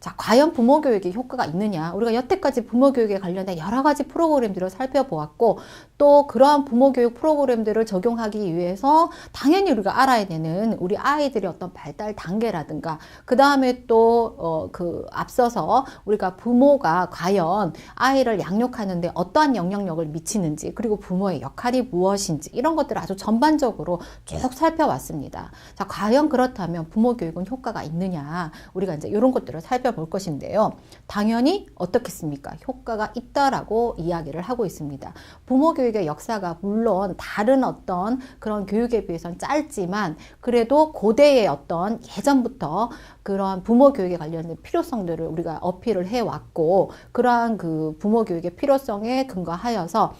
자, 과연 부모 교육에 효과가 있느냐? 우리가 여태까지 부모 교육에 관련된 여러 가지 프로그램들을 살펴보았고, 또 그러한 부모 교육 프로그램들을 적용하기 위해서 당연히 우리가 알아야 되는 우리 아이들의 어떤 발달 단계라든가, 그 다음에 또 앞서서 우리가 부모가 과연 아이를 양육하는데 어떠한 영향력을 미치는지, 그리고 부모의 역할이 무엇인지, 이런 것들을 아주 전반적으로 쭉 살펴왔습니다. 자, 과연 그렇다면 부모 교육은 효과가 있느냐? 우리가 이제 이런 것들을 살펴볼 것인데요. 당연히 어떻겠습니까? 효과가 있다라고 이야기를 하고 있습니다. 부모 교육의 역사가 물론 다른 어떤 그런 교육에 비해서는 짧지만, 그래도 고대의 어떤 예전부터 그러한 부모 교육에 관련된 필요성들을 우리가 어필을 해왔고, 그러한 그 부모 교육의 필요성에 근거하여서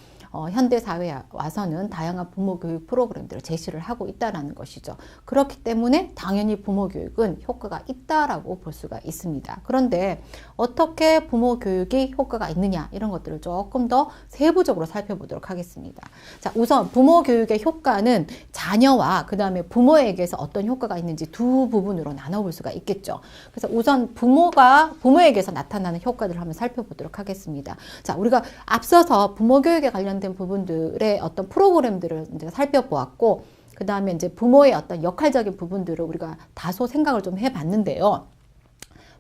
현대 사회에 와서는 다양한 부모 교육 프로그램들을 제시를 하고 있다는 것이죠. 그렇기 때문에 당연히 부모 교육은 효과가 있다라고 볼 수가 있습니다. 그런데 어떻게 부모 교육이 효과가 있느냐, 이런 것들을 조금 더 세부적으로 살펴보도록 하겠습니다. 자, 우선 부모 교육의 효과는 자녀와 그 다음에 부모에게서 어떤 효과가 있는지 두 부분으로 나눠볼 수가 있겠죠. 그래서 우선 부모에게서 나타나는 효과들을 한번 살펴보도록 하겠습니다. 자, 우리가 앞서서 부모 교육에 관련된 부분들의 어떤 프로그램들을 이제 살펴보았고, 그 다음에 이제 부모의 어떤 역할적인 부분들을 우리가 다소 생각을 좀 해봤는데요.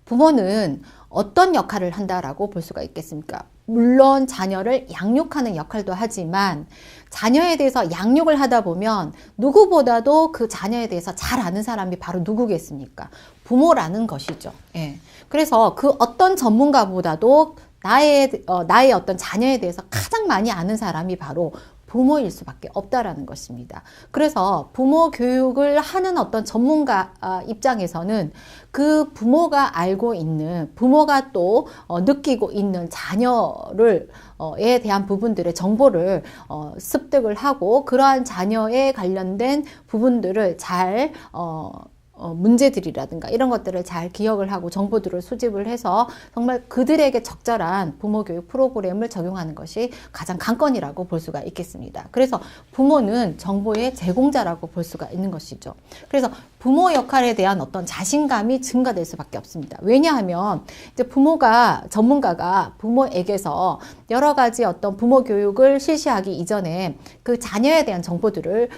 부모는 어떤 역할을 한다라고 볼 수가 있겠습니까? 물론 자녀를 양육하는 역할도 하지만, 자녀에 대해서 양육을 하다 보면 누구보다도 그 자녀에 대해서 잘 아는 사람이 바로 누구겠습니까? 부모라는 것이죠. 예. 그래서 그 어떤 전문가보다도 나의 어떤 자녀에 대해서 가장 많이 아는 사람이 바로 부모일 수밖에 없다라는 것입니다. 그래서 부모 교육을 하는 어떤 전문가 입장에서는 그 부모가 알고 있는, 부모가 또 느끼고 있는 자녀를 에 대한 부분들의 정보를 습득을 하고, 그러한 자녀에 관련된 부분들을 잘 문제들이라든가 이런 것들을 잘 기억을 하고 정보들을 수집을 해서 정말 그들에게 적절한 부모 교육 프로그램을 적용하는 것이 가장 관건이라고 볼 수가 있겠습니다. 그래서 부모는 정보의 제공자라고 볼 수가 있는 것이죠. 그래서 부모 역할에 대한 어떤 자신감이 증가될 수밖에 없습니다. 왜냐하면 이제 전문가가 부모에게서 여러 가지 어떤 부모 교육을 실시하기 이전에 그 자녀에 대한 정보들을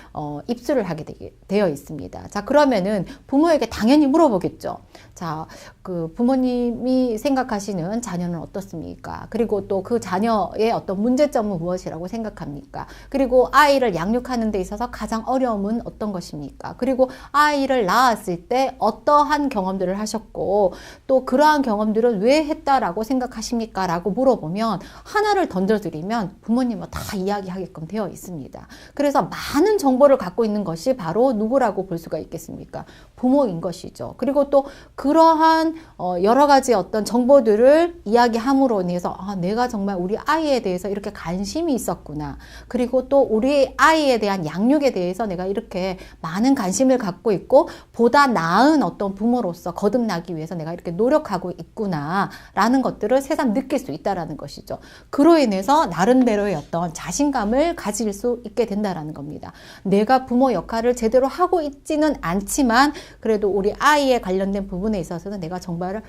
입수를 하게 되어 있습니다. 자, 그러면은 부모에게 당연히 물어보겠죠. 자, 그 부모님이 생각하시는 자녀는 어떻습니까? 그리고 또 그 자녀의 어떤 문제점은 무엇이라고 생각합니까? 그리고 아이를 양육하는 데 있어서 가장 어려움은 어떤 것입니까? 그리고 아이를 낳았을 때 어떠한 경험들을 하셨고, 또 그러한 경험들은 왜 했다라고 생각하십니까? 라고 물어보면 하나를 던져드리면 부모님은 다 이야기하게끔 되어 있습니다. 그래서 많은 정보를 갖고 있는 것이 바로 누구라고 볼 수가 있겠습니까? 부모인 것이죠. 그리고 또 그러한 여러 가지 어떤 정보들을 이야기함으로 인해서 내가 정말 우리 아이에 대해서 이렇게 관심이 있었구나. 그리고 또 우리 아이에 대한 양육에 대해서 내가 이렇게 많은 관심을 갖고 있고, 보다 나은 어떤 부모로서 거듭나기 위해서 내가 이렇게 노력하고 있구나 라는 것들을 새삼 느낄 수 있다는 것이죠. 그로 인해서 나름대로의 어떤 자신감을 가질 수 있게 된다는 겁니다. 내가 부모 역할을 제대로 하고 있지는 않지만 그래도 우리 아이에 관련된 부분에 있어서는 내가 정말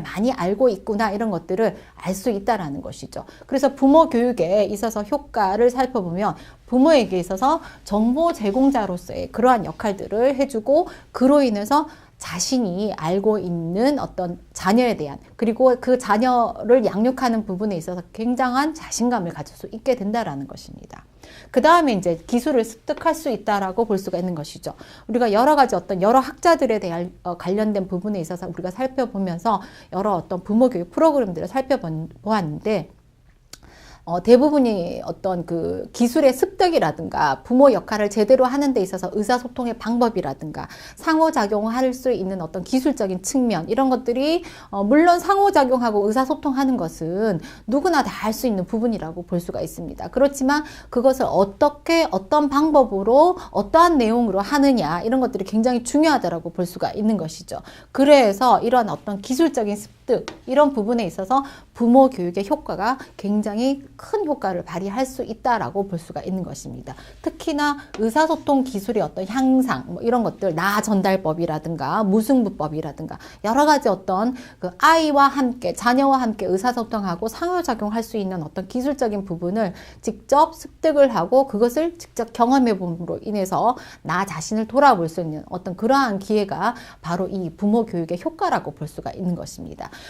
많이 알고 있구나, 이런 것들을 알 수 있다는 것이죠. 그래서 부모 교육에 있어서 효과를 살펴보면 부모에게 있어서 정보 제공자로서의 그러한 역할들을 해주고, 그로 인해서 자신이 알고 있는 어떤 자녀에 대한, 그리고 그 자녀를 양육하는 부분에 있어서 굉장한 자신감을 가질 수 있게 된다라는 것입니다. 그 다음에 이제 기술을 습득할 수 있다라고 볼 수가 있는 것이죠. 우리가 여러 가지 어떤 여러 학자들에 대한 관련된 부분에 있어서 우리가 살펴보면서 여러 어떤 부모 교육 프로그램들을 살펴보았는데, 대부분이 어떤 그 기술의 습득이라든가 부모 역할을 제대로 하는 데 있어서 의사소통의 방법이라든가 상호작용할 수 있는 어떤 기술적인 측면, 이런 것들이 물론 상호작용하고 의사소통하는 것은 누구나 다 할 수 있는 부분이라고 볼 수가 있습니다. 그렇지만 그것을 어떻게, 어떤 방법으로, 어떠한 내용으로 하느냐, 이런 것들이 굉장히 중요하다고 볼 수가 있는 것이죠. 그래서 이런 어떤 기술적인 습득, 이런 부분에 있어서 부모 교육의 효과가 굉장히 큰 효과를 발휘할 수 있다라고 볼 수가 있는 것입니다. 특히나 의사소통 기술의 어떤 향상, 뭐 이런 것들, 나 전달법이라든가 무승부법이라든가 여러 가지 어떤 그 아이와 함께, 자녀와 함께 의사소통하고 상호작용할 수 있는 어떤 기술적인 부분을 직접 습득을 하고 그것을 직접 경험해 봄으로 인해서 나 자신을 돌아볼 수 있는 어떤 그러한 기회가 바로 이 부모 교육의 효과라고 볼 수가 있는 것입니다.